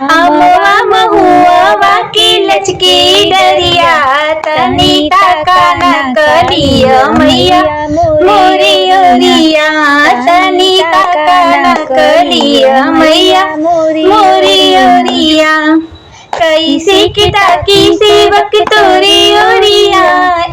अमवा महुआ के लचकी डरिया, तनी ताका न कलिया मैया मोरी ओरिया, तनी ताका न कलिया मैया मोरी ओरिया। कैसे के ताकी सेवक तोरी ओरिया,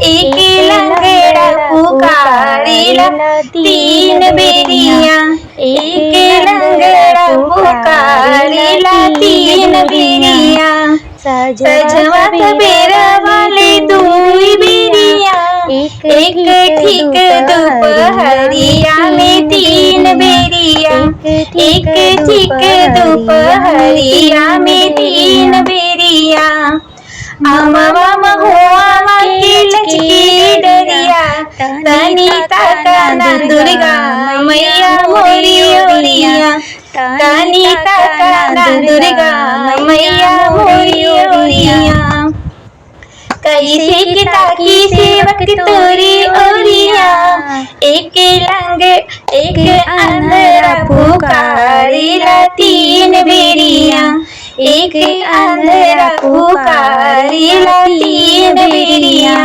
एक लंगड़ा पुकारिला तीन बेरिया, एक लंगड़ा पुकारिला तीन बेरिया। सजवा बेरा वाले दुई बेरिया, एक ठीक दोपहरिया में तीन बेरिया, एक ठीक दोपहरिया में तीन बेरिया। अमवा महुआ के लचकी डरिया, तनी ताका न दुर्गा मैया मोरी ओरिया, तनी ताका न दुर्गा मैया मोरी ओरिया। कैसे के ताकी सेवक तोरी ओरिया, एक अंधरा पुकारिला तीन बेरिया, एक अंधरा पुकारिला तीन बेरिया।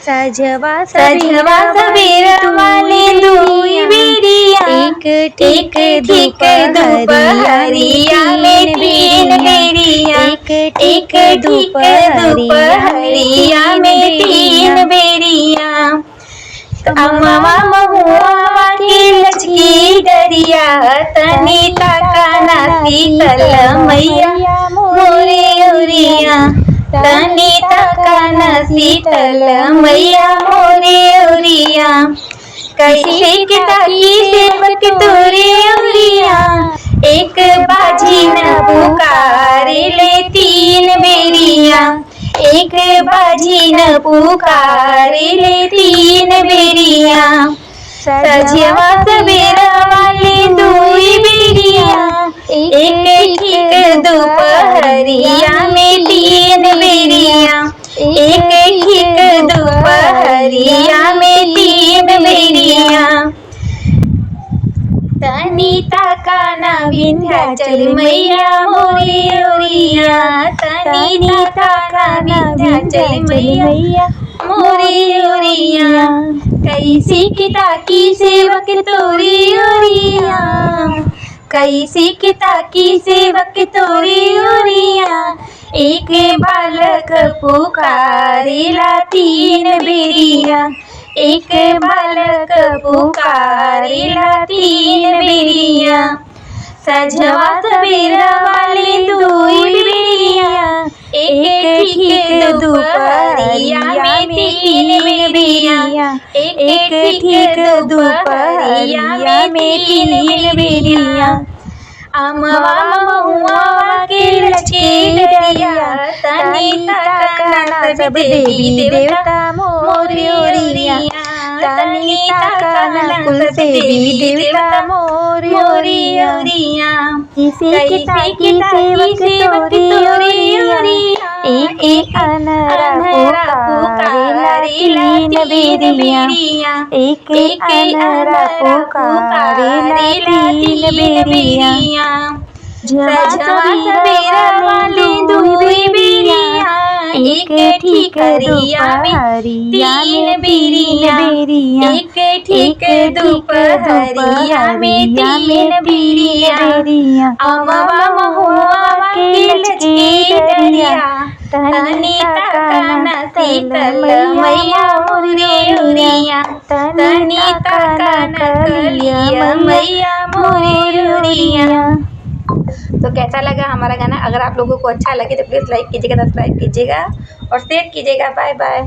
सजवा सवेरा वाले दुई बेरिया, एक ठीक दोपहरिया में तीन बेरिया, एक ठीक दोपहरिया में तीन बेरिया। अमवा महुआ के लचकी डरिया, तनी ताका न शीतल मैया मोरी ओरिया, तनी ताका न शीतल मैया मोरी ओरिया। कैसे के ताकी सेवक तोरी ओरिया, एक बाजी न पुकारिले तीन बेरिया, एक बाजी न पुकारिले तीन बेरिया। सजवा सवेरा वाले दुई बेरिया, एक ठीक दोपहरिया में तीन बेरिया, एक ठीक दोपहरिया में तीन बेरिया। तनी ताका न विंध्याचल मैया मोरी ओरिया, तनी ताका विंध्याचल मैया मोरी ओरिया। कैसे के ताकी सेवक तोरी ओरिया, कैसे के ताकी सेवक तोरी ओरिया, एक बालक पुकारिला तीन बेरिया, एक बालक पुकारिला तीन बेरिया। सजवा सवेरा वाले दुई बेरिया, एक ठीक दोपहरिया में तीन बेरिया, एक ठीक दोपहरिया में तीन बेरिया। अमवा महुआ के लचकी डरिया, तनी ताका न सब देवी देवता मोरी ओरिया, तनी ताका न कुल देवी देवता मोरी ओरिया। कैसे के ताकी सेवक तोरी ओरिया, एक अनहरा पुकारिला तीन बेरिया, एक अनहरा पुकारिला तीन बेरिया। सजवा सवेरा वाले दुई बेरिया, एक ठीक दोपहरिया में तीन बेरिया, एक ठीक दोपहरिया में तीन बेरिया। अमवा महुआ के लचकी डरिया, तनी ताका न शीतल मैया मोरी ओरिया, तनी ताका न कलिया मैया मोरी ओरिया। तो कैसा लगा हमारा गाना? अगर आप लोगों को अच्छा लगे तो प्लीज़ लाइक कीजिएगा, सब्सक्राइब कीजिएगा और शेयर कीजिएगा। Bye by.